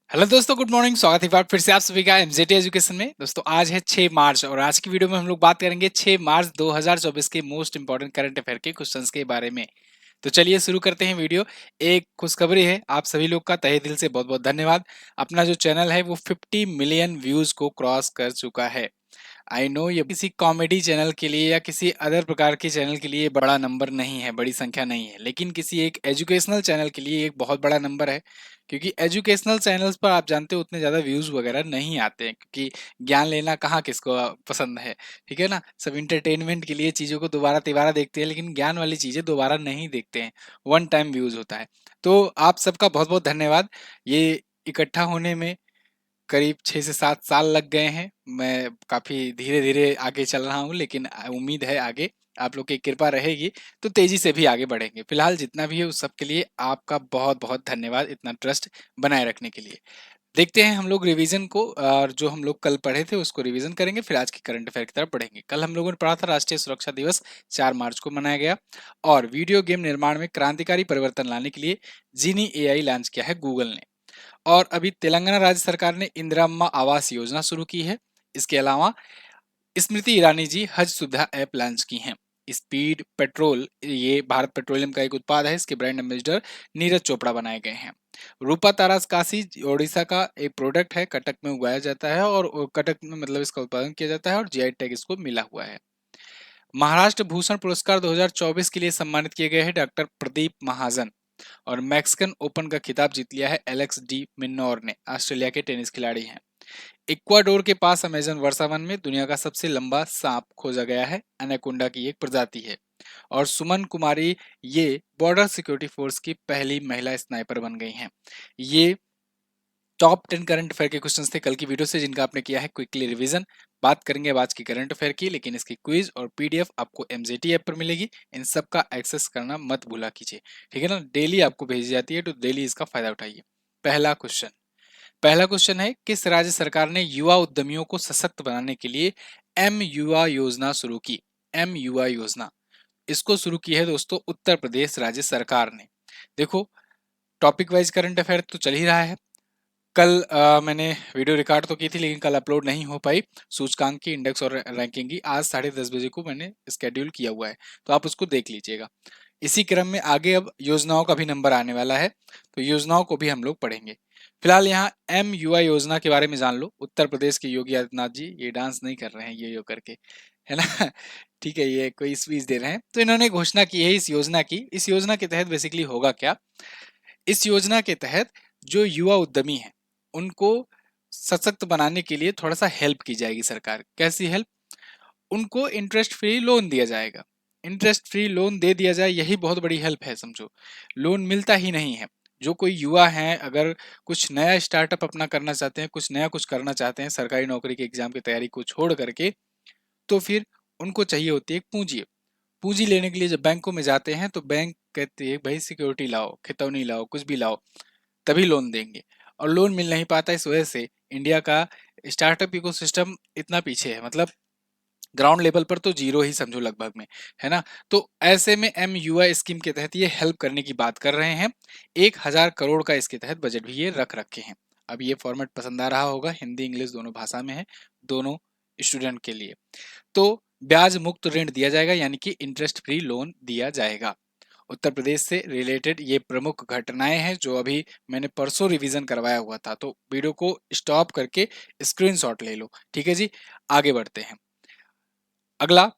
Hello दोस्तों, good morning. स्वागत है एक बार फिर से आप सभी का एमजेटी एजुकेशन में। दोस्तों आज है 6 मार्च और आज की वीडियो में हम लोग बात करेंगे 6 मार्च 2024 के मोस्ट इंपॉर्टेंट करंट अफेयर के क्वेश्चंस के बारे में। तो चलिए शुरू करते हैं वीडियो। एक खुशखबरी है, आप सभी लोग का तहे दिल से बहुत बहुत धन्यवाद। अपना जो चैनल है वो 50 मिलियन व्यूज को क्रॉस कर चुका है। आई नो ये किसी कॉमेडी चैनल के लिए या किसी अदर प्रकार के चैनल के लिए बड़ा नंबर नहीं है, बड़ी संख्या नहीं है, लेकिन किसी एक एजुकेशनल चैनल के लिए एक बहुत बड़ा नंबर है। क्योंकि एजुकेशनल चैनल्स पर आप जानते हो उतने ज़्यादा व्यूज़ वगैरह नहीं आते हैं, क्योंकि ज्ञान लेना कहाँ किसको पसंद है। ठीक है ना, सब इंटरटेनमेंट के लिए चीज़ों को दोबारा तिबारा देखते हैं, लेकिन ज्ञान वाली चीज़ें दोबारा नहीं देखते हैं। वन टाइम व्यूज़ होता है। तो आप सबका बहुत बहुत धन्यवाद। ये इकट्ठा होने में करीब 6 से 7 साल लग गए हैं। मैं काफ़ी धीरे-धीरे आगे चल रहा हूँ, लेकिन उम्मीद है आगे आप लोग की कृपा रहेगी तो तेज़ी से भी आगे बढ़ेंगे। फिलहाल जितना भी है उस सब के लिए आपका बहुत-बहुत धन्यवाद, इतना ट्रस्ट बनाए रखने के लिए। देखते हैं हम लोग रिवीजन को, और जो हम लोग कल पढ़े थे उसको रिवीजन करेंगे, फिर आज की करंट अफेयर की तरफ बढ़ेंगे। कल हम लोगों ने पढ़ा था राष्ट्रीय सुरक्षा दिवस 4 मार्च को मनाया गया, और वीडियो गेम निर्माण में क्रांतिकारी परिवर्तन लाने के लिए जीनी एआई लॉन्च किया है गूगल ने। और अभी तेलंगाना राज्य सरकार ने इंदिरा अम्मा आवास योजना शुरू की है। इसके अलावा स्मृति ईरानी जी हज सुविधा ऐप लॉन्च की हैं। स्पीड पेट्रोल ये भारत पेट्रोलियम का एक उत्पाद है, इसके ब्रांड एम्बेसडर नीरज चोपड़ा बनाए गए हैं। रूपा तारास कासी ओडिशा का एक प्रोडक्ट है, कटक में उगाया जाता है और कटक में मतलब इसका उत्पादन किया जाता है और जीआई टैग इसको मिला हुआ है। महाराष्ट्र भूषण पुरस्कार 2024 के लिए सम्मानित किए गए हैं डॉक्टर प्रदीप महाजन। और मैक्सिकन ओपन का खिताब जीत लिया है एलेक्स डी मिन्नोर ने, ऑस्ट्रेलिया के टेनिस खिलाड़ी हैं। इक्वाडोर के पास अमेजन वर्षावन में दुनिया का सबसे लंबा सांप खोजा गया है, एनाकोंडा की एक प्रजाति है। और सुमन कुमारी ये बॉर्डर सिक्योरिटी फोर्स की पहली महिला स्नाइपर बन गई हैं। ये टॉप 10 करंट अफेयर के क्वेश्चंस थे कल की वीडियो से, जिनका आपने किया है क्विकली रिवीजन। बात करेंगे अब आज की करंट अफेयर की, लेकिन इसकी क्विज और पीडीएफ आपको एमजेटी ऐप पर मिलेगी। इन सब का एक्सेस करना मत भूला कीजिए, ठीक है ना। डेली आपको भेजी जाती है, तो डेली इसका फायदा उठाइए। पहला क्वेश्चन है, किस राज्य सरकार ने युवा उद्यमियों को सशक्त बनाने के लिए एम युवा योजना शुरू की। एम युवा योजना इसको शुरू की है दोस्तों उत्तर प्रदेश राज्य सरकार ने। देखो, टॉपिक वाइज करंट अफेयर तो चल ही रहा है। कल मैंने वीडियो रिकॉर्ड तो की थी, लेकिन कल अपलोड नहीं हो पाई। सूचकांक की, इंडेक्स और रैंकिंग की आज 10:30 बजे को मैंने स्केड्यूल किया हुआ है, तो आप उसको देख लीजिएगा। इसी क्रम में आगे अब योजनाओं का भी नंबर आने वाला है, तो योजनाओं को भी हम लोग पढ़ेंगे। फिलहाल यहाँ एम युवा योजना के बारे में जान लो। उत्तर प्रदेश के योगी आदित्यनाथ जी ये डांस नहीं कर रहे हैं ये यो करके, है ना। ठीक है, ये कोई स्पीच दे रहे हैं, तो इन्होंने घोषणा की है इस योजना की। इस योजना के तहत बेसिकली होगा क्या, इस योजना के तहत जो युवा उद्यमी हैं उनको सशक्त बनाने के लिए थोड़ा सा हेल्प की जाएगी सरकार। कैसी हेल्प, उनको इंटरेस्ट फ्री लोन दिया जाएगा। इंटरेस्ट फ्री लोन दे दिया जाए, यही बहुत बड़ी हेल्प है समझो। लोन मिलता ही नहीं है। जो कोई युवा हैं, अगर कुछ नया स्टार्टअप अपना करना चाहते हैं, कुछ नया कुछ करना चाहते हैं सरकारी नौकरी के एग्जाम की तैयारी को छोड़ करके, तो फिर उनको चाहिए होती है एक पूंजी। पूंजी लेने के लिए जब बैंकों में जाते हैं तो बैंक कहते हैं भाई सिक्योरिटी लाओ, खितौनी लाओ, कुछ भी लाओ, तभी लोन देंगे। और लोन मिल नहीं पाता, इस वजह से इंडिया का स्टार्टअप इकोसिस्टम इतना पीछे है, मतलब ग्राउंड लेवल पर तो जीरो ही समझो लगभग में, है ना। तो ऐसे में एम युवा स्कीम के तहत ये हेल्प करने की बात कर रहे हैं। 1,000 करोड़ का इसके तहत बजट भी ये रख रखे हैं। अब ये फॉर्मेट पसंद आ रहा होगा, हिंदी इंग्लिश दोनों भाषा में है, दोनों स्टूडेंट के लिए। तो ब्याज मुक्त ऋण दिया जाएगा, यानी कि इंटरेस्ट फ्री लोन दिया जाएगा। उत्तर प्रदेश से रिलेटेड ये प्रमुख घटनाएं हैं जो अभी मैंने परसों रिवीजन करवाया हुआ था, तो वीडियो को स्टॉप करके स्क्रीनशॉट ले लो, ठीक है जी। आगे बढ़ते हैं। अगला,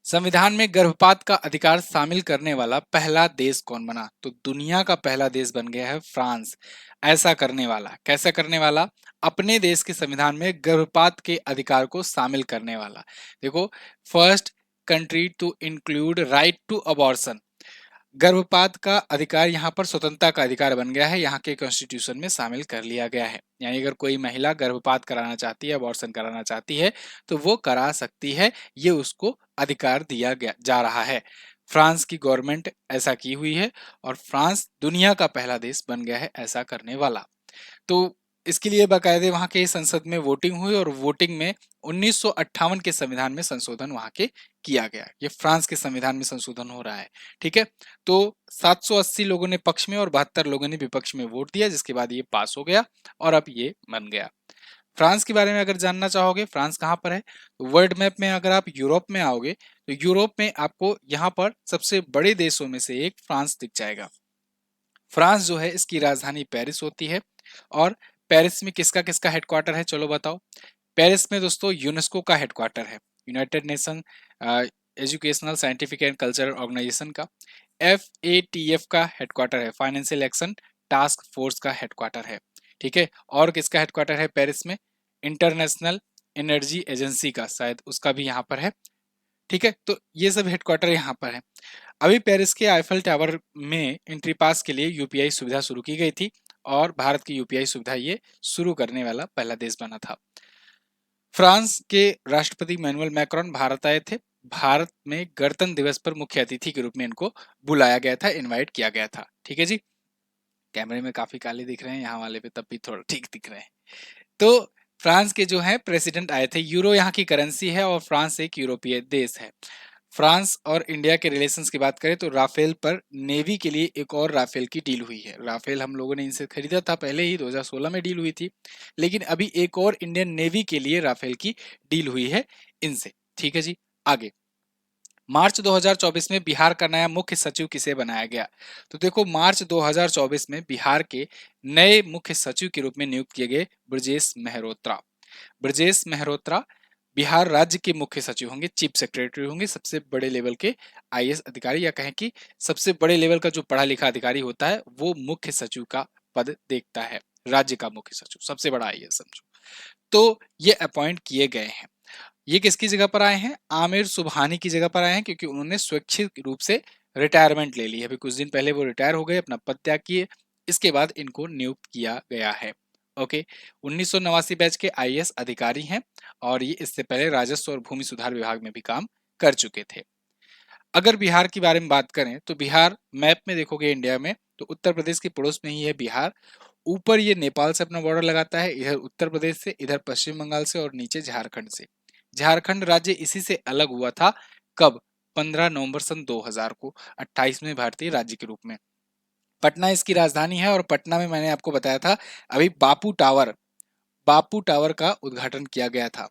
संविधान में गर्भपात का अधिकार शामिल करने वाला पहला देश कौन बना। तो दुनिया का पहला देश बन गया है फ्रांस, ऐसा करने वाला। कैसा करने वाला, अपने देश के संविधान में गर्भपात के अधिकार को शामिल करने वाला। देखो, first country to include right to abortion. गर्भपात का अधिकार यहाँ पर स्वतंत्रता का अधिकार बन गया है, यहाँ के कॉन्स्टिट्यूशन में शामिल कर लिया गया है। यानी अगर कोई महिला गर्भपात कराना चाहती है, अबॉर्शन कराना चाहती है, तो वो करा सकती है, ये उसको अधिकार दिया गया जा रहा है। फ्रांस की गवर्नमेंट ऐसा की हुई है, और फ्रांस दुनिया का पहला देश बन गया है ऐसा करने वाला। तो इसके लिए बाकायदे वहां के संसद में वोटिंग हुई और वोटिंग में 1958 के संविधान में संशोधन वहां के किया गया। ये फ्रांस के संविधान में संशोधन हो रहा है, ठीक है। तो 780 लोगों ने पक्ष में और 72 लोगों ने विपक्ष में वोट दिया, जिसके बाद ये पास हो गया और अब ये बन गया। फ्रांस के बारे में अगर जानना चाहोगे, फ्रांस कहाँ पर है, तो वर्ल्ड मैप में अगर आप यूरोप में आओगे तो यूरोप में आपको यहाँ पर सबसे बड़े देशों में से एक फ्रांस दिख जाएगा। फ्रांस जो है इसकी राजधानी पेरिस होती है। और पेरिस में किसका किसका हेडक्वार्टर है, चलो बताओ। पेरिस में दोस्तों यूनेस्को का हेडक्वार्टर है, United Nation Educational Scientific and Cultural Organisation का। FATF का हेडक्वार्टर है, फाइनेंशियल एक्शन टास्क फोर्स का हेडक्वार्टर है, ठीक है। और किसका हेडक्वार्टर है पेरिस में, इंटरनेशनल एनर्जी एजेंसी का, शायद उसका भी यहाँ पर है, ठीक है। तो ये सब हेडक्वार्टर यहाँ पर है। अभी पेरिस के आईफल टावर में एंट्री पास के लिए यूपीआई सुविधा शुरू की गई थी और भारत की यूपीआई सुविधा ये शुरू करने वाला पहला देश बना था। फ्रांस के राष्ट्रपति मैनुअल मैक्रोन भारत आए थे। भारत में गणतंत्र दिवस पर मुख्य अतिथि के रूप में इनको बुलाया गया था, इनवाइट किया गया था, ठीक है जी। कैमरे में काफी काले दिख रहे हैं, यहाँ वाले पे तब भी थोड़ा ठीक दिख रहे हैं। तो फ्रांस के जो है प्रेसिडेंट आए थे। यूरो यहाँ की करेंसी है और फ्रांस एक यूरोपीय देश है। फ्रांस और इंडिया के रिलेशंस की बात करें तो राफेल पर नेवी के लिए एक और राफेल की डील हुई है। राफेल हम लोगों ने इनसे खरीदा था, पहले ही 2016 में डील हुई थी, लेकिन अभी एक और इंडियन नेवी के लिए राफेल की डील हुई है इनसे, ठीक है जी। आगे मार्च 2024 में बिहार का नया मुख्य सचिव किसे बनाया गया, तो देखो मार्च 2024 में बिहार के नए मुख्य सचिव के रूप में नियुक्त किए गए ब्रजेश मेहरोत्रा। ब्रजेश मेहरोत्रा बिहार राज्य के मुख्य सचिव होंगे, चीफ सेक्रेटरी होंगे, सबसे बड़े लेवल के आईएएस अधिकारी, या कहें कि सबसे बड़े लेवल का जो पढ़ा लिखा अधिकारी होता है वो मुख्य सचिव का पद देखता है। राज्य का मुख्य सचिव सबसे बड़ा आईएएस समझो। तो ये अपॉइंट किए गए हैं। ये किसकी जगह पर आए हैं, आमिर सुबहानी की जगह पर आए हैं, क्योंकि उन्होंने स्वैच्छिक रूप से रिटायरमेंट ले ली है। अभी कुछ दिन पहले वो रिटायर हो गए, अपना पद त्याग किए, इसके बाद इनको नियुक्त किया गया है। ओके, 1989 बैच के आईएएस अधिकारी हैं और ये इससे पहले राजस्व और भूमि सुधार विभाग में भी काम कर चुके थे। अगर बिहार के बारे में बात करें तो बिहार मैप में देखोगे इंडिया में तो उत्तर प्रदेश के पड़ोस में ही है बिहार। ऊपर ये नेपाल से अपना बॉर्डर लगाता है, इधर उत्तर प्रदेश से, इधर पश्चिम बंगाल से और नीचे झारखंड से। झारखंड राज्य इसी से अलग हुआ था, कब, 15 नवंबर सन 2000 को, 28वें भारतीय राज्य के रूप में। पटना इसकी राजधानी है और पटना में मैंने आपको बताया था अभी बापू टावर का उद्घाटन किया गया था,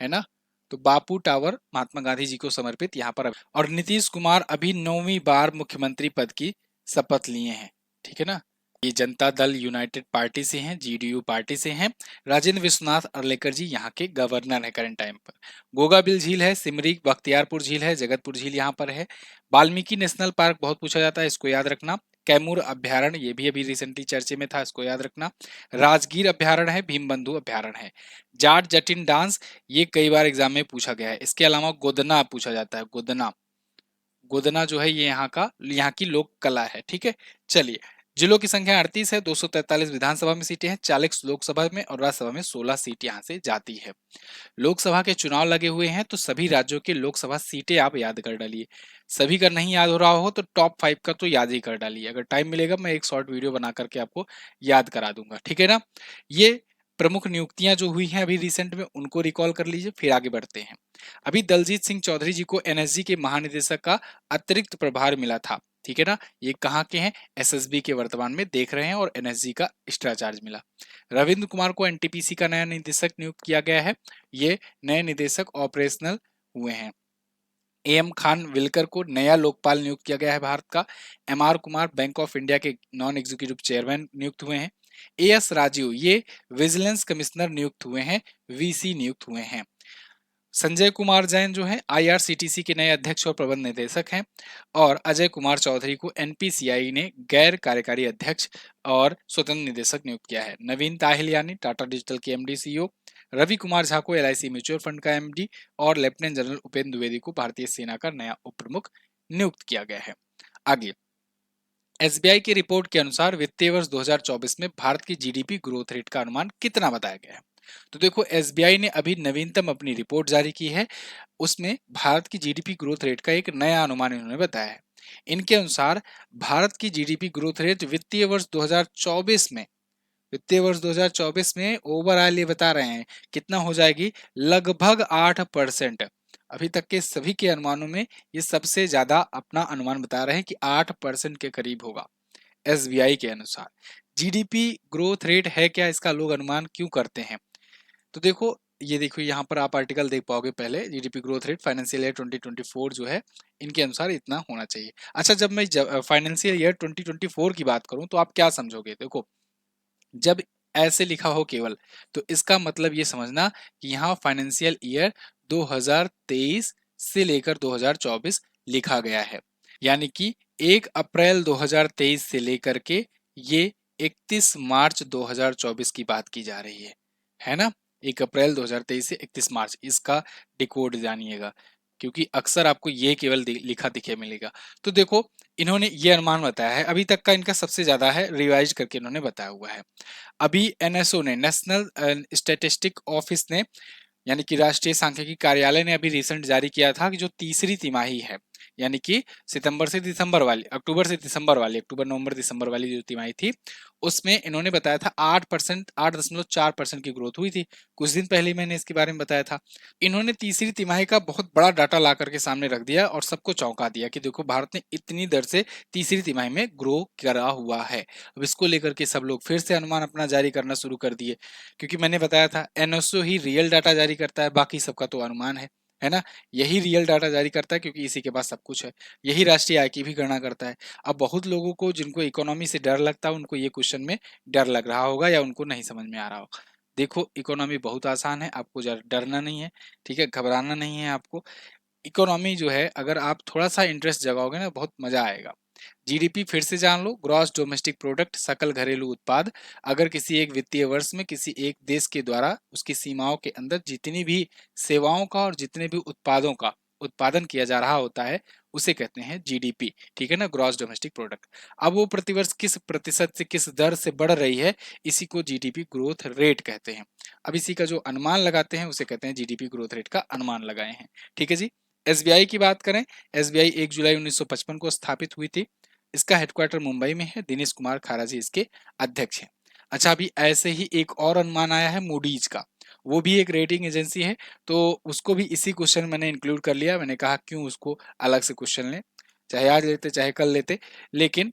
है ना। तो बापू टावर महात्मा गांधी जी को समर्पित यहाँ पर। और नीतीश कुमार अभी 9वीं बार मुख्यमंत्री पद की शपथ लिए हैं, ठीक है ना। ये जनता दल यूनाइटेड पार्टी से हैं, जीडीयू पार्टी से हैं। राजेंद्र विश्वनाथ अर्लेकर जी यहाँ के गवर्नर है करंट टाइम पर। गोगाबिल झील है, सिमरी बख्तियारपुर झील है, जगतपुर झील यहाँ पर है। वाल्मीकि नेशनल पार्क बहुत पूछा जाता है, इसको याद रखना। कैमूर अभ्यारण्य, ये भी अभी रिसेंटली चर्चे में था, इसको याद रखना। राजगीर अभ्यारण्य है, भीमबंधु अभ्यारण्य है। जाट जटिन डांस, ये कई बार एग्जाम में पूछा गया है। इसके अलावा गोदना पूछा जाता है, गोदना। गोदना जो है ये यहाँ की लोक कला है, ठीक है। चलिए, जिलों की संख्या 38 है, 243 विधानसभा में सीटें हैं, 40 लोकसभा में और राज्यसभा में 16 सीट यहाँ से जाती है। लोकसभा के चुनाव लगे हुए हैं तो सभी राज्यों के लोकसभा सीटें आप याद कर डालिए। सभी का नहीं याद हो रहा हो तो टॉप 5 का तो याद ही कर डालिए। अगर टाइम मिलेगा मैं एक शॉर्ट वीडियो बना करके आपको याद करा दूंगा, ठीक है ना। ये प्रमुख नियुक्तियां जो हुई हैं अभी रिसेंट में, उनको रिकॉल कर लीजिए, फिर आगे बढ़ते हैं। अभी दलजीत सिंह चौधरी जी को एनएसजी के महानिदेशक का अतिरिक्त प्रभार मिला था, ठीक है ना। ये कहाँ के हैं, एसएसबी के वर्तमान में देख रहे हैं और एनएसजी का एक्स्ट्रा चार्ज मिला। रविंद्र कुमार को एनटीपीसी का नया निदेशक नियुक्त किया गया है, ये नए निदेशक ऑपरेशनल हुए हैं। एम खान विलकर को नया लोकपाल नियुक्त किया गया है भारत का। MR Kumar bank of India के नॉन एग्जीक्यूटिव चेयरमैन नियुक्त हुए हैं। एएस राजीव ये विजिलेंस कमिश्नर नियुक्त हुए हैं, वीसी नियुक्त हुए हैं। संजय कुमार जैन जो है आईआरसीटीसी के नए अध्यक्ष और प्रबंध निदेशक हैं। और अजय कुमार चौधरी को एनपीसीआई ने गैर कार्यकारी अध्यक्ष और स्वतंत्र निदेशक नियुक्त किया है। नवीन ताहिलियानी टाटा डिजिटल के एमडी सीईओ, रवि कुमार झा को एलआईसी म्यूचुअल फंड का एमडी और लेफ्टिनेंट जनरल उपेंद्र द्विवेदी को भारतीय सेना का नया उप प्रमुख नियुक्त किया गया है। आगे एसबीआई की रिपोर्ट के अनुसार वित्तीय वर्ष 2024 में भारत की जीडीपी ग्रोथ रेट का अनुमान कितना बताया गया है। तो देखो एसबीआई ने अभी नवीनतम अपनी रिपोर्ट जारी की है, उसमें भारत की जीडीपी ग्रोथ रेट का एक नया अनुमान इन्होंने बताया है। इनके अनुसार भारत की जीडीपी ग्रोथ रेट वित्तीय वर्ष 2024 में वित्तीय वर्ष 2024 में ओवरऑल ये बता रहे हैं कितना हो जाएगी, लगभग 8%। अभी तक के सभी के अनुमानों में ये सबसे ज्यादा अपना अनुमान बता रहे हैं कि 8% के करीब होगा एसबीआई के अनुसार। जीडीपी ग्रोथ रेट है क्या, इसका लोग अनुमान क्यों करते हैं? तो देखो, ये देखो यहाँ पर आप आर्टिकल देख पाओगे पहले, GDP growth rate financial year 2024 जो है इनके अनुसार इतना होना चाहिए। अच्छा, जब मैं फाइनेंशियल ईयर 2024 की बात करूं तो आप क्या समझोगे? देखो, जब ऐसे लिखा हो केवल, तो इसका मतलब ये समझना कि यहाँ फाइनेंशियल ईयर 2023 से लेकर 2024 लिखा गया है, यानी कि 1 अप्रैल 2023 से लेकर के ये 31 मार्च 2024 की बात की जा रही है ना? 1 अप्रैल 2023 से 31 मार्च, इसका डिकोड जानिएगा, क्योंकि अक्सर आपको ये केवल लिखा दिखे मिलेगा। तो देखो, इन्होंने ये अनुमान बताया है, अभी तक का इनका सबसे ज्यादा है, रिवाइज करके इन्होंने बताया हुआ है। अभी एनएसओ ने, नेशनल स्टैटिस्टिक ऑफिस ने, यानी कि राष्ट्रीय सांख्यिकी कार्यालय ने अभी रिसेंट जारी किया था कि जो तीसरी तिमाही है, यानी कि सितंबर से दिसंबर वाली, अक्टूबर से दिसंबर वाली, अक्टूबर नवंबर दिसंबर वाली जो तिमाही थी, उसमें इन्होंने बताया था 8%, 8.4% की ग्रोथ हुई थी। कुछ दिन पहले मैंने इसके बारे में बताया था। इन्होंने तीसरी तिमाही का बहुत बड़ा डाटा ला करके सामने रख दिया और सबको चौंका दिया कि देखो, भारत ने इतनी दर से तीसरी तिमाही में ग्रो करा हुआ है। अब इसको लेकर के सब लोग फिर से अनुमान अपना जारी करना शुरू कर दिए, क्योंकि मैंने बताया था एनएसओ ही रियल डाटा जारी करता है, बाकी सबका तो अनुमान है ना? यही रियल डाटा जारी करता है क्योंकि इसी के पास सब कुछ है। यही राष्ट्रीय आय की भी गणना करता है। अब बहुत लोगों को जिनको इकोनॉमी से डर लगता है, उनको ये क्वेश्चन में डर लग रहा होगा या उनको नहीं समझ में आ रहा होगा। देखो, इकोनॉमी बहुत आसान है, आपको डरना नहीं है, ठीक है, घबराना नहीं है आपको। इकोनॉमी जो है, अगर आप थोड़ा सा इंटरेस्ट जगाओगे ना, बहुत मजा आएगा। जीडीपी फिर से जान लो, ग्रॉस डोमेस्टिक प्रोडक्ट, सकल घरेलू उत्पाद। अगर किसी एक वित्तीय वर्ष में किसी एक देश के द्वारा उसकी सीमाओं के अंदर जितनी भी सेवाओं का और जितने भी उत्पादों का उत्पादन किया जा रहा होता है, उसे कहते हैं जीडीपी, ठीक है ना, ग्रॉस डोमेस्टिक प्रोडक्ट। अब वो प्रतिवर्ष किस प्रतिशत से, किस दर से बढ़ रही है, इसी को जीडीपी ग्रोथ रेट कहते हैं। अब इसी का जो अनुमान लगाते हैं उसे कहते हैं जीडीपी ग्रोथ रेट का अनुमान लगाए हैं, ठीक है जी। एसबीआई की बात करें, एसबीआई 1 जुलाई 1955 को स्थापित हुई थी। इसका हेडक्वार्टर मुंबई में है। दिनेश कुमार खारा जी इसके अध्यक्ष हैं। अच्छा, अभी ऐसे ही एक और अनुमान आया है मूडीज का, वो भी एक रेटिंग एजेंसी है, तो उसको भी इसी क्वेश्चन में मैंने इंक्लूड कर लिया। मैंने कहा क्यों उसको अलग से क्वेश्चन लें, चाहे आज लेते चाहे कल लेते, लेकिन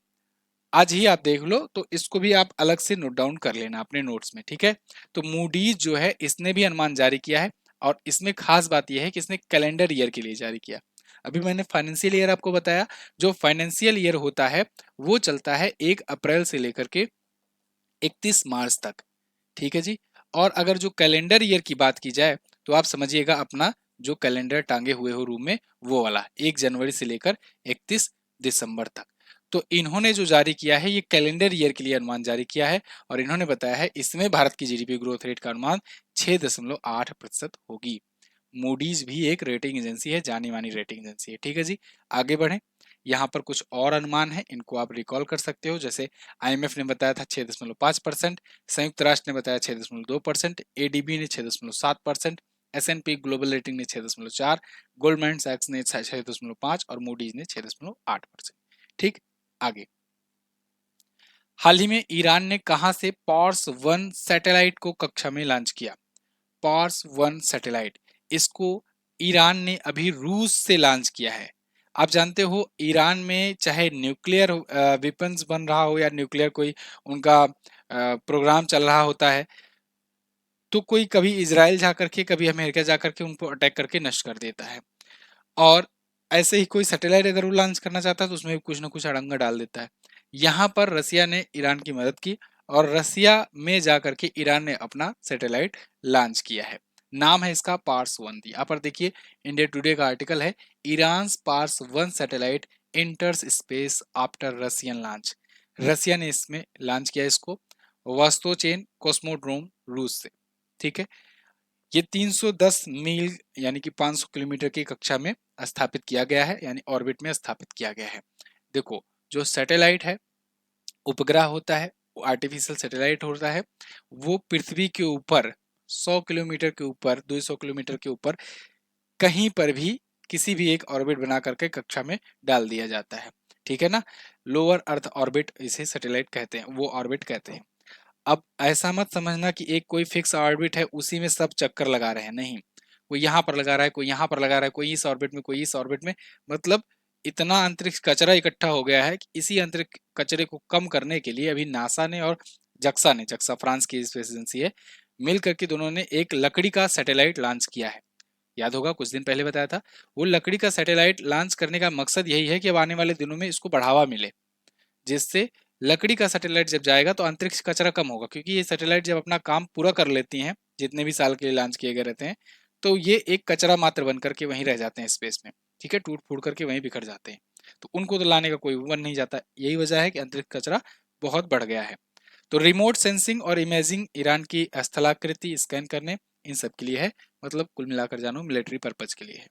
आज ही आप देख लो, तो इसको भी आप अलग से नोट डाउन कर लेना अपने नोट्स में, ठीक है। तो मूडीज जो है, इसने भी अनुमान जारी किया है, और इसमें खास बात यह है कि इसने कैलेंडर ईयर के लिए जारी किया। अभी मैंने फाइनेंशियल ईयर आपको बताया, जो फाइनेंशियल ईयर होता है वो चलता है 1 अप्रैल से लेकर के 31 मार्च तक, ठीक है जी। और अगर जो कैलेंडर ईयर की बात की जाए, तो आप समझिएगा अपना जो कैलेंडर टांगे हुए हो रूम में, वो वाला 1 जनवरी से लेकर 31 दिसंबर तक। तो इन्होंने जो जारी किया है, ये कैलेंडर ईयर के लिए अनुमान जारी किया है, और इन्होंने बताया है इसमें भारत की जीडीपी ग्रोथ रेट का अनुमान 6.8% होगी। मूडीज भी एक रेटिंग एजेंसी है, जानी मानी रेटिंग एजेंसी है, ठीक है जी। आगे बढ़े, यहाँ पर कुछ और अनुमान है, इनको आप रिकॉल कर सकते हो। जैसे आईएमएफ ने बताया था 6.5%, संयुक्त राष्ट्र ने बताया 6.2%, एडीबी ने 6.7%, एसएनपी ग्लोबल रेटिंग ने 6.4, गोल्डमैन सैक्स ने 6.5 और मूडीज ने 6.8%। ठीक, आगे। हाल ही में ईरान ने कहां से पार्स 1 सैटेलाइट को कक्षा में लॉन्च किया? पार्स 1 सैटेलाइट, इसको ईरान ने अभी रूस से लॉन्च किया है। आप जानते हो, ईरान में चाहे न्यूक्लियर वेपन्स बन रहा हो या न्यूक्लियर कोई उनका प्रोग्राम चल रहा होता है, तो कोई कभी इजराइल जा करके, कभी अमेरिका जा करके उनको अटैक करके नष्ट कर देता है। और ऐसे ही कोई सैटेलाइट अगर वो लॉन्च करना चाहता है, तो उसमें कुछ ना कुछ अड़ंगा डाल देता है। यहाँ पर रसिया ने ईरान की मदद की, और रसिया में जाकर के ईरान ने अपना सैटेलाइट लॉन्च किया है। नाम है इसका पार्स 1। यहाँ पर देखिए, इंडिया टुडे का आर्टिकल है, Iran Pars 1 satellite enters space after Russian launch. Russia ने इसमें लॉन्च किया इसको वोस्तोचेन कॉस्मोड्रोम रूस से, ठीक है। ये 310 मील यानी कि 500 किलोमीटर की कक्षा में स्थापित किया गया है, यानी ऑर्बिट में स्थापित किया गया है। देखो, जो सैटेलाइट है, उपग्रह होता है, वो आर्टिफिशियल सैटेलाइट होता है, वो पृथ्वी के ऊपर 100 किलोमीटर के ऊपर, 200 किलोमीटर के ऊपर कहीं पर भी किसी भी एक ऑर्बिट बना करके कक्षा में डाल दिया जाता है, ठीक है ना। लोअर अर्थ ऑर्बिट इसे सैटेलाइट कहते हैं, वो ऑर्बिट कहते हैं। अब ऐसा मत समझना कि एक कोई फिक्स ऑर्बिट है उसी में सब चक्कर लगा रहे हैं, नहीं। कोई यहाँ पर लगा रहा है, कोई यहाँ पर लगा रहा है, कोई इस ऑर्बिट में, कोई इस ऑर्बिट में। मतलब इतना अंतरिक्ष कचरा इकट्ठा हो गया है कि इसी अंतरिक्ष कचरे को कम करने के लिए अभी नासा ने और जक्सा फ्रांस की स्पेस एजेंसी है, मिल करके दोनों ने एक लकड़ी का सैटेलाइट लॉन्च किया है। याद होगा कुछ दिन पहले बताया था। वो लकड़ी का सैटेलाइट लॉन्च करने का मकसद यही है कि अब आने वाले दिनों में इसको बढ़ावा मिले, जिससे लकड़ी का सैटेलाइट जब जाएगा तो अंतरिक्ष कचरा कम होगा, क्योंकि ये सैटेलाइट जब अपना काम पूरा कर लेती हैं, जितने भी साल के लिए लॉन्च किए गए रहते हैं, तो ये एक कचरा मात्र बन करके वहीं रह जाते हैं स्पेस में, ठीक है, टूट फूट करके वहीं बिखर जाते हैं। तो उनको तो लाने का कोई बन नहीं जाता। यही वजह है कि अंतरिक्ष कचरा बहुत बढ़ गया है। तो रिमोट सेंसिंग और इमेजिंग, ईरान की स्थलाकृति स्कैन करने, इन सब के लिए है। मतलब कुल मिलाकर जानो मिलिट्री पर्पज के लिए है।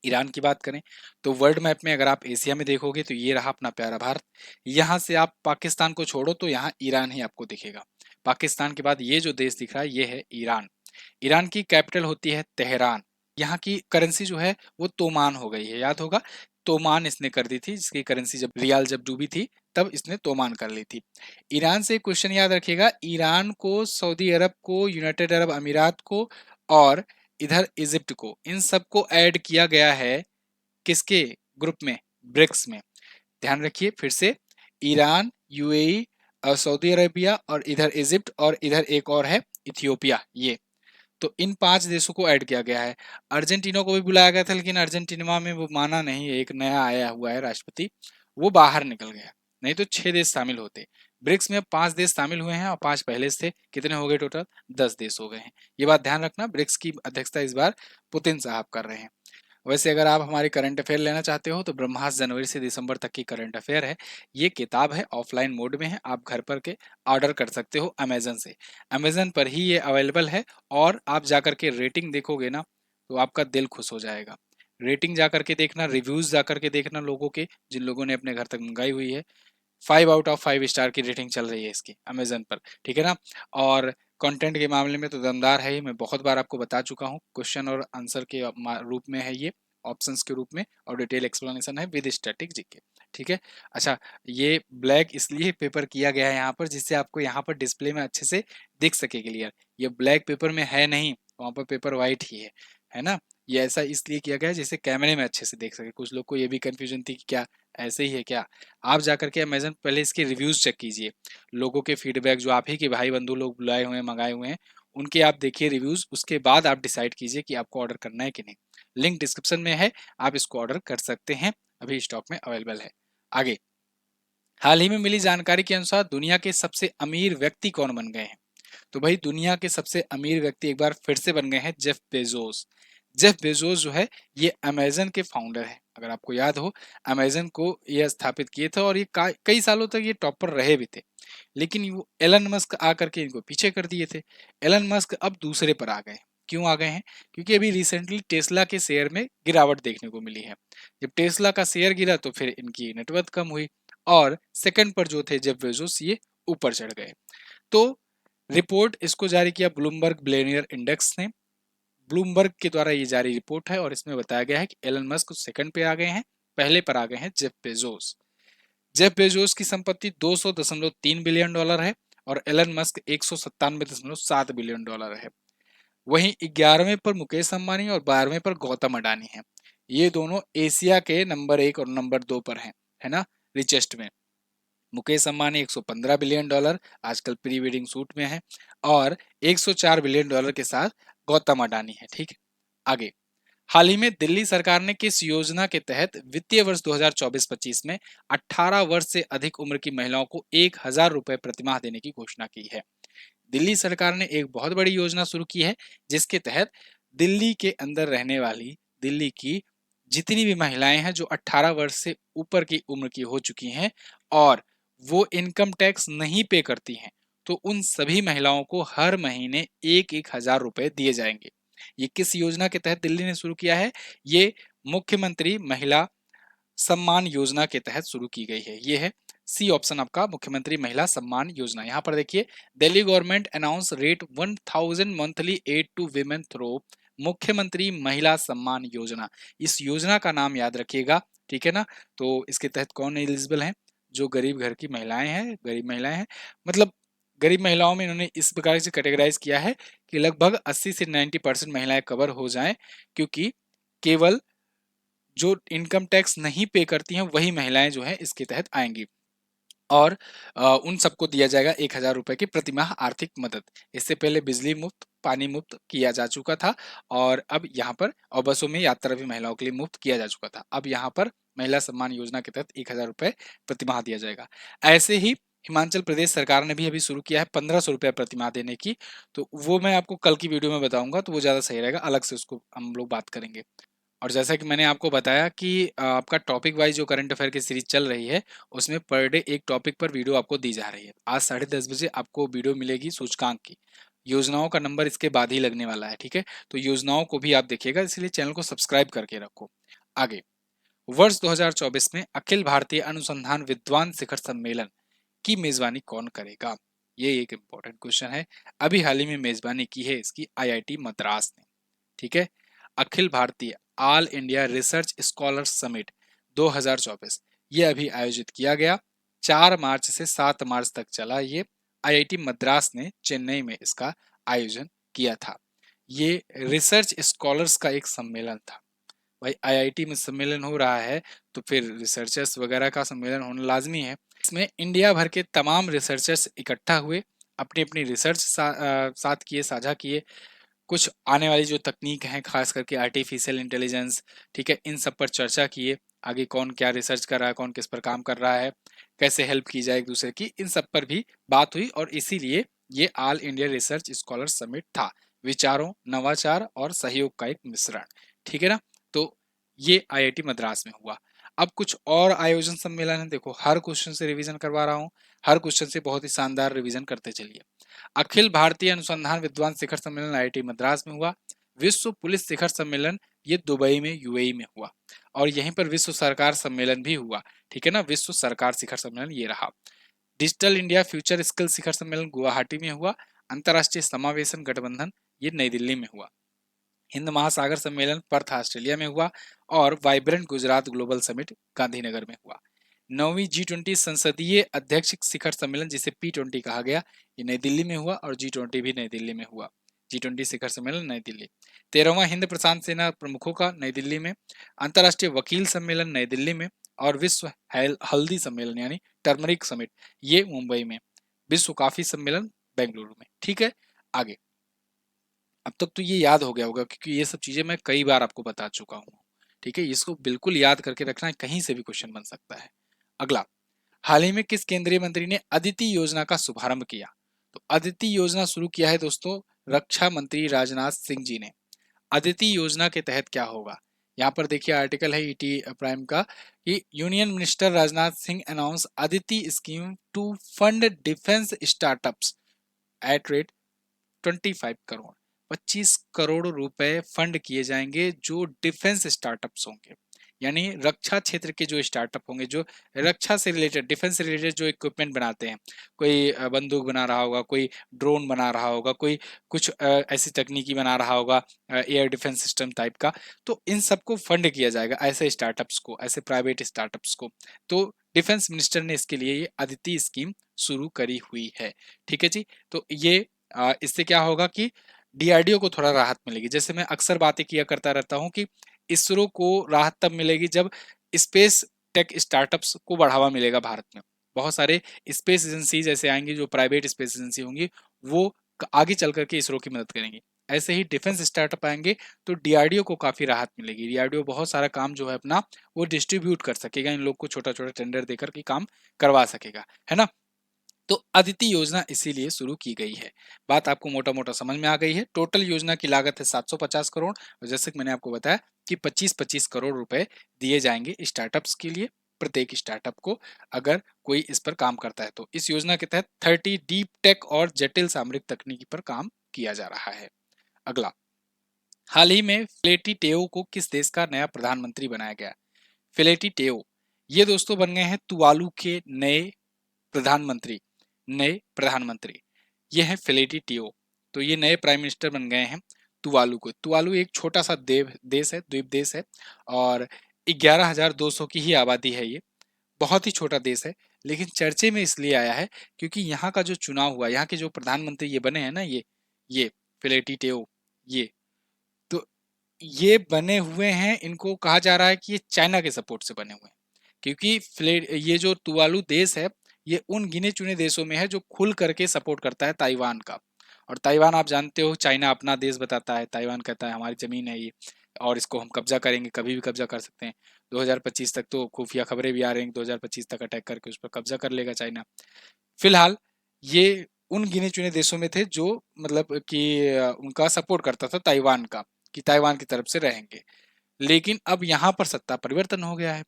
ईरान की बात करें तो वर्ल्ड मैप में अगर आप एशिया में देखोगे तो ये रहा अपना प्यारा भारत। यहाँ से आप पाकिस्तान को छोड़ो तो यहाँ ईरान ही आपको दिखेगा। पाकिस्तान के बाद ये जो देश दिख रहा है ये है ईरान। ईरान की कैपिटल होती है तेहरान। यहाँ की करेंसी जो है वो तोमान हो गई है, याद होगा। तोमान इसने कर दी थी, जिसकी करेंसी जब रियाल जब डूबी थी तब इसने तोमान कर ली थी। ईरान से क्वेश्चन याद रखिएगा, ईरान को, सऊदी अरब को, यूनाइटेड अरब अमीरात को और इधर इजिप्ट को, इन सबको ऐड किया गया है किसके ग्रुप में? ब्रिक्स में। ध्यान रखिए फिर से, ईरान, यूएई और सऊदी अरेबिया और इधर इजिप्ट और इधर एक और है इथियोपिया, ये। तो इन 5 देशों को ऐड किया गया है। अर्जेंटीना को भी बुलाया गया था, लेकिन अर्जेंटीना में वो माना नहीं, एक नया आया हुआ है राष्ट्रपति, वो बाहर निकल गया। नहीं तो 6 देश शामिल होते। ब्रिक्स में अब 5 देश शामिल हुए हैं और 5 पहले से थे। कितने हो गए टोटल? 10 देश हो गए हैं। ये बात ध्यान रखना, ब्रिक्स की अध्यक्षता इस बार पुतिन साहब कर रहे हैं। वैसे अगर आप हमारे करंट अफेयर लेना चाहते हो तो ब्रह्मास्त्र जनवरी से दिसंबर तक की करंट अफेयर है। ये किताब है, ऑफलाइन मोड में है, आप घर पर के ऑर्डर कर सकते हो अमेजन से। अमेजन पर ही ये अवेलेबल है। और आप जाकर के रेटिंग देखोगे ना तो आपका दिल खुश हो जाएगा। रेटिंग जाकर के देखना, रिव्यूज जाकर के देखना लोगों के, जिन लोगों ने अपने घर तक मंगाई हुई है। 5 आउट ऑफ 5 स्टार की रेटिंग चल रही है इसकी अमेजन पर, ठीक है ना। और कंटेंट के मामले में तो दमदार है ही, मैं बहुत बार आपको बता चुका हूँ। क्वेश्चन और आंसर के रूप में है ये, ऑप्शंस के रूप में, और डिटेल एक्सप्लेनेशन है विद स्टैटिक जीके, ठीक है। अच्छा, ये ब्लैक इसलिए पेपर किया गया है यहाँ पर, जिससे आपको यहाँ पर डिस्प्ले में अच्छे से दिख सके क्लियर। ये ब्लैक पेपर में है नहीं, वहाँ पर पेपर वाइट ही है ना। ये ऐसा इसलिए किया गया है जिससे कैमरे में अच्छे से देख सके। कुछ लोग को ये भी कंफ्यूजन थी कि क्या ऐसे ही है क्या। आप जाकर के अमेजन पहले इसके रिव्यूज चेक कीजिए, लोगों के फीडबैक, जो आप ही के भाई बंधु लोग बुलाए हुए हैं, मंगाए हुए हैं, उनके आप देखिए रिव्यूज, उसके बाद आप डिसाइड कीजिए कि आपको ऑर्डर करना है कि नहीं। लिंक डिस्क्रिप्शन में है, आप इसको ऑर्डर कर सकते हैं, अभी स्टॉक में अवेलेबल है। आगे, हाल ही में मिली जानकारी के अनुसार दुनिया के सबसे अमीर व्यक्ति कौन बन गए हैं? तो भाई दुनिया के सबसे अमीर व्यक्ति एक बार फिर से बन गए हैं जेफ बेजोस। जेफ बेजोस जो है ये अमेजन के फाउंडर है। अगर आपको याद हो, अमेजन को ये स्थापित किए थे और ये कई सालों तक ये टॉप पर रहे भी थे। लेकिन वो एलन मस्क आकर के इनको पीछे कर दिए थे। एलन मस्क अब दूसरे पर आ गए। क्यों आ गए हैं? क्योंकि अभी रिसेंटली टेस्ला के शेयर में गिरावट देखने को मिली है। जब टेस्ला का शेयर गिरा तो फिर इनकी नेटवर्थ कम हुई, और सेकंड पर जो थे जेफ बेजोस, ये ऊपर चढ़ गए। तो रिपोर्ट इसको जारी किया ब्लूमबर्ग बिलियनियर इंडेक्स ने। ब्लूमबर्ग के द्वारा ये जारी रिपोर्ट है और इसमें बताया गया है कि एलन मस्क सेकंड पे आ गए हैं, पहले पर आ गए हैं जेफ बेजोस। जेफ बेजोस की संपत्ति $200.3 बिलियन है और एलन मस्क $197.7 बिलियन है। वहीं 11वें पर मुकेश अंबानी और 12वें पर गौतम अडानी है। ये दोनों एशिया के नंबर 1 और नंबर 2 पर हैं, है ना, रिचेस्ट में। मुकेश अंबानी $115 बिलियन, आजकल प्री वेडिंग शूट में है, और $104 बिलियन के साथ गौतम अडानी है, ठीक है। आगे, हाल ही में दिल्ली सरकार ने किस योजना के तहत वित्तीय वर्ष 2024-25 में 18 वर्ष से अधिक उम्र की महिलाओं को 1,000 रुपए प्रतिमाह देने की घोषणा की है? दिल्ली सरकार ने एक बहुत बड़ी योजना शुरू की है, जिसके तहत दिल्ली के अंदर रहने वाली, दिल्ली की जितनी भी महिलाएं हैं जो 18 वर्ष से ऊपर की उम्र की हो चुकी हैं और वो इनकम टैक्स नहीं पे करती हैं, तो उन सभी महिलाओं को हर महीने 1,000 रुपए दिए जाएंगे। ये किस योजना के तहत दिल्ली ने शुरू किया है? ये मुख्यमंत्री महिला सम्मान योजना के तहत शुरू की गई है। ये है सी ऑप्शन आपका, मुख्यमंत्री महिला सम्मान योजना। यहाँ पर देखिए, Delhi government announce rate 1,000 monthly aid to women through Mukhyamantri Mahila Samman Yojana. इस योजना का नाम याद रखिएगा, ठीक है ना। तो इसके तहत कौन एलिजिबल है? जो गरीब घर की महिलाएं हैं, गरीब महिलाएं हैं, मतलब गरीब महिलाओं में इन्होंने इस प्रकार से कैटेगराइज किया है कि लगभग 80 से 90% महिलाएं कवर हो जाएं, क्योंकि केवल जो इनकम टैक्स नहीं पे करती हैं वही महिलाएं जो है इसके तहत आएंगी। और उन सबको दिया जाएगा 1,000 रुपए की प्रतिमाह आर्थिक मदद। इससे पहले बिजली मुफ्त, पानी मुफ्त किया जा चुका था, और अब यहाँ पर और बसों में यात्रा भी महिलाओं के लिए मुफ्त किया जा चुका था। अब यहाँ पर महिला सम्मान योजना के तहत 1,000 रुपए प्रतिमाह दिया जाएगा। ऐसे ही हिमाचल प्रदेश सरकार ने भी अभी शुरू किया है 1,500 रुपए प्रतिमाह देने की। तो वो मैं आपको कल की वीडियो में बताऊंगा, तो वो ज्यादा सही रहेगा, अलग से उसको हम लोग बात करेंगे। और जैसा कि मैंने आपको बताया कि आपका टॉपिक वाइज जो करंट अफेयर की सीरीज चल रही है, उसमें पर डे एक टॉपिक पर वीडियो आपको दी जा रही है। आज 10:30 बजे आपको वीडियो मिलेगी सूचकांक की। योजनाओं का नंबर इसके बाद ही लगने वाला है, ठीक है। तो योजनाओं को भी आप देखिएगा, इसलिए चैनल को सब्सक्राइब करके रखो। आगे, वर्ष 2024 में अखिल भारतीय अनुसंधान विद्वान शिखर सम्मेलन की मेजबानी कौन करेगा? ये एक इंपॉर्टेंट क्वेश्चन है। अभी हाल ही में मेजबानी की है इसकी आईआईटी मद्रास ने, ठीक है। Akhil Bharatiya all India research scholars summit 2024 ये अभी आयोजित किया गया। 4 मार्च से 7 मार्च तक चला ये। आईआईटी मद्रास ने चेन्नई में इसका आयोजन किया था। ये रिसर्च स्कॉलर्स का एक सम्मेलन था। भाई आईआईटी में सम्मेलन हो रहा है तो फिर रिसर्चर्स वगैरह का सम्मेलन होना लाजमी है। इसमें इंडिया भर के तमाम रिसर्चर्स इकट्ठा हुए, अपनी अपनी रिसर्च साथ किए, साझा किए। कुछ आने वाली जो तकनीक हैं, खास करके आर्टिफिशियल इंटेलिजेंस, ठीक है, इन सब पर चर्चा किए। आगे कौन क्या रिसर्च कर रहा है, कौन किस पर काम कर रहा है, कैसे हेल्प की जाए एक दूसरे की, इन सब पर भी बात हुई। और इसीलिए ये all India research scholar summit था। विचारों, नवाचार और सहयोग का एक मिश्रण, ठीक है ना। तो ये आईआईटी मद्रास में हुआ। अब कुछ और आयोजन सम्मेलन है, देखो हर क्वेश्चन से रिवीजन करवा रहा हूँ, हर क्वेश्चन से बहुत ही शानदार रिवीजन करते चलिए। अखिल भारतीय अनुसंधान विद्वान शिखर सम्मेलन आईआईटी मद्रास में हुआ। विश्व पुलिस शिखर सम्मेलन ये दुबई में यूएई में हुआ। और यहीं पर विश्व सरकार सम्मेलन भी हुआ, ठीक है ना। विश्व सरकार शिखर सम्मेलन ये रहा। डिजिटल इंडिया फ्यूचर स्किल शिखर सम्मेलन गुवाहाटी में हुआ। अंतर्राष्ट्रीय समावेशन गठबंधन ये नई दिल्ली में हुआ। हिंद महासागर सम्मेलन पर्थ ऑस्ट्रेलिया में हुआ। और vibrant Gujarat global summit Gandhinagar में हुआ। 9वीं G20 संसदीय अध्यक्ष शिखर सम्मेलन जिसे P20 कहा गया, ये नई दिल्ली में हुआ। और G20 भी नई दिल्ली में हुआ। G20 शिखर सम्मेलन नई दिल्ली। 13वां हिंद प्रशांत सेना प्रमुखों का नई दिल्ली में। अंतर्राष्ट्रीय वकील सम्मेलन नई दिल्ली में। और विश्व हल्दी सम्मेलन यानी टर्मरिक समिट ये मुंबई में। विश्व कॉफी सम्मेलन बेंगलुरु में, ठीक है। आगे, अब तक तो ये याद हो गया होगा क्योंकि ये सब चीजें मैं कई बार आपको बता चुका हूँ, ठीक है। इसको बिल्कुल याद करके रखना है, कहीं से भी क्वेश्चन बन सकता है। अगला, हाल ही में किस केंद्रीय मंत्री ने अदिति योजना का शुभारंभ किया? तो अदिति योजना शुरू किया है दोस्तों रक्षा मंत्री राजनाथ सिंह जी ने। अदिति योजना के तहत क्या होगा, यहाँ पर देखिए आर्टिकल है ईटी प्राइम का कि union minister Rajnath Singh announce ADITI scheme to fund defence startups at rate 25 crore. 25 crore रुपए फंड किए जाएंगे जो डिफेंस स्टार्टअप्स होंगे, यानी रक्षा क्षेत्र के जो स्टार्टअप होंगे, जो रक्षा से रिलेटेड, डिफेंस से रिलेटेड जो इक्विपमेंट बनाते हैं। कोई बंदूक बना रहा होगा, कोई ड्रोन बना रहा होगा, कोई कुछ ऐसी तकनीकी बना रहा होगा, एयर डिफेंस सिस्टम टाइप का। तो इन सबको फंड किया जाएगा, ऐसे स्टार्टअप्स को, ऐसे प्राइवेट स्टार्टअप्स को। तो डिफेंस मिनिस्टर ने इसके लिए ये अदिति स्कीम शुरू करी हुई है, ठीक है जी। तो ये इससे क्या होगा कि डीआरडीओ को थोड़ा राहत मिलेगी। जैसे मैं अक्सर बातें किया करता रहता हूँ कि इसरो को राहत तब मिलेगी जब स्पेस टेक स्टार्टअप्स को बढ़ावा मिलेगा भारत में। बहुत सारे स्पेस एजेंसीज ऐसे आएंगी जो प्राइवेट स्पेस एजेंसी होंगी, वो आगे चल करके इसरो की मदद करेंगी। ऐसे ही डिफेंस स्टार्टअप आएंगे तो डीआरडीओ को काफी राहत मिलेगी। डीआरडीओ बहुत सारा काम जो है अपना वो डिस्ट्रीब्यूट कर सकेगा, इन लोग को छोटा छोटा टेंडर देकर के काम करवा सकेगा, है ना। तो अदिति योजना इसीलिए शुरू की गई है। बात आपको मोटा मोटा समझ में आ गई है। टोटल योजना की लागत है 750 करोड़, और जैसे कि मैंने आपको बताया कि 25-25 करोड़ रुपए दिए जाएंगे स्टार्टअप्स के लिए, प्रत्येक स्टार्टअप को, अगर कोई इस पर काम करता है तो। इस योजना के तहत 30 डीप टेक और जटिल सामरिक तकनीकी पर काम किया जा रहा है। अगला, हाल ही में फिलेटी टेओ को किस देश का नया प्रधानमंत्री बनाया गया? फिलेटी टेओ ये दोस्तों बन गए हैं तुवालू के नए प्रधानमंत्री। ये है फिलेटी टियो। तो ये नए प्राइम मिनिस्टर बन गए हैं तुवालू को। तुवालू एक छोटा सा देश है, द्वीप देश है, और 11,200 की ही आबादी है। ये बहुत ही छोटा देश है, लेकिन चर्चे में इसलिए आया है क्योंकि यहाँ का जो चुनाव हुआ, यहाँ के जो प्रधानमंत्री ये बने हैं ना, ये फिलेटी टेओ, ये तो ये बने हुए हैं, इनको कहा जा रहा है कि ये चाइना के सपोर्ट से बने हुए हैं, क्योंकि ये जो तुवालू देश है ये उन गिने चुने देशों में है जो खुल करके सपोर्ट करता है ताइवान का। और ताइवान आप जानते हो चाइना अपना देश बताता है, ताइवान कहता है हमारी जमीन है ये और इसको हम कब्जा करेंगे, कभी भी कब्जा कर सकते हैं। 2025 तक तो खुफिया खबरें भी आ रही हैं, 2025 तक अटैक करके उस पर कब्जा कर लेगा चाइना। फिलहाल ये उन गिने चुने देशों में थे जो मतलब कि उनका सपोर्ट करता था ताइवान का, कि ताइवान की तरफ से रहेंगे। लेकिन अब यहाँ पर सत्ता परिवर्तन हो गया है,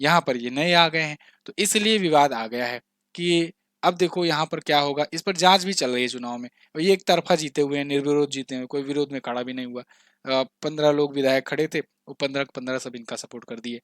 यहाँ पर ये नए आ गए हैं, तो इसलिए विवाद आ गया है कि अब देखो यहाँ पर क्या होगा। इस पर जांच भी चल रही है चुनाव में, और ये एक तरफा जीते हुए हैं, निर्विरोध जीते हुए, कोई विरोध में खड़ा भी नहीं हुआ। 15 लोग विधायक खड़े थे, वो 15 सब इनका सपोर्ट कर दिए।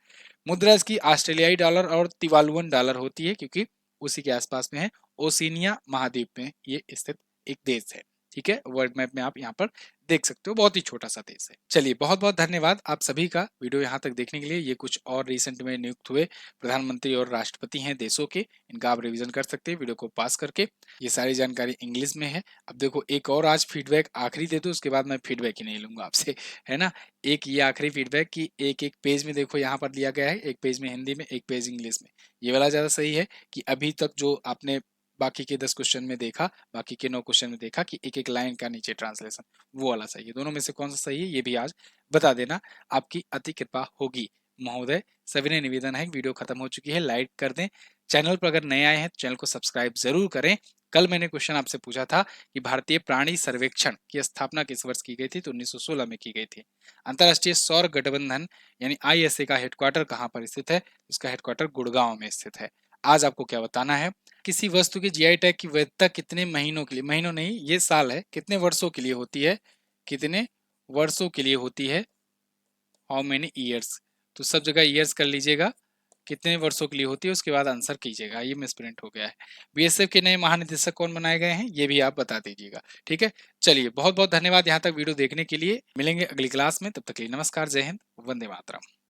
मुद्रा इसकी ऑस्ट्रेलियाई डॉलर और तिवालुअन डॉलर होती है, क्योंकि उसी के आसपास में है, ओशिनिया महाद्वीप में ये स्थित एक देश है। ठीक है, वर्ल्ड मैप में आप यहाँ पर देख सकते हो, बहुत ही छोटा सा देश है। चलिए, बहुत बहुत धन्यवाद आप सभी का वीडियो यहाँ तक देखने के लिए। ये कुछ और रिसेंट में नियुक्त हुए प्रधानमंत्री और राष्ट्रपति हैं देशों के, इनका आप रिवीजन कर सकते हैं वीडियो को पास करके। ये सारी जानकारी इंग्लिश में है। अब देखो, एक और आज फीडबैक आखिरी दे दो, उसके बाद मैं फीडबैक ही नहीं लूंगा आपसे, है ना। एक ये आखिरी फीडबैक कि एक एक पेज में देखो यहाँ पर दिया गया है, एक पेज में हिंदी में, एक पेज इंग्लिश में। ये वाला ज्यादा सही है कि अभी तक जो आपने बाकी के 10 क्वेश्चन में देखा, बाकी के 9 क्वेश्चन में देखा कि एक एक लाइन का नीचे ट्रांसलेशन, वो वाला सही है। दोनों में से कौन सा सही है ये भी आज बता देना, आपकी अति कृपा होगी महोदय। सविनय निवेदन है, वीडियो खत्म हो चुकी है, लाइक कर दें। चैनल पर अगर नए आए हैं तो चैनल को सब्सक्राइब जरूर करें। कल मैंने क्वेश्चन आपसे पूछा था कि भारतीय प्राणी सर्वेक्षण की स्थापना किस वर्ष की गई थी, तो 1916 में की गई थी। अंतरराष्ट्रीय सौर गठबंधन यानी आईएसए का हेडक्वार्टर कहाँ पर स्थित है, इसका हेडक्वार्टर गुड़गांव में स्थित है। आज आपको क्या बताना है, किसी वस्तु की जीआई टैग की वैधता कितने महीनों के लिए, महीनों नहीं ये साल है, कितने वर्षों के लिए होती है, कितने वर्षों के लिए होती है, हाउ मेनी ईयर्स। तो सब जगह ईयर्स कर लीजिएगा, कितने वर्षों के लिए होती है उसके बाद आंसर कीजिएगा। ये मिसप्रिंट हो गया है। बीएसएफ के नए महानिदेशक कौन बनाए गए हैं ये भी आप बता दीजिएगा। ठीक है, चलिए बहुत बहुत धन्यवाद यहाँ तक वीडियो देखने के लिए। मिलेंगे अगली क्लास में, तब तक के लिए नमस्कार, जय हिंद, वंदे मातरम।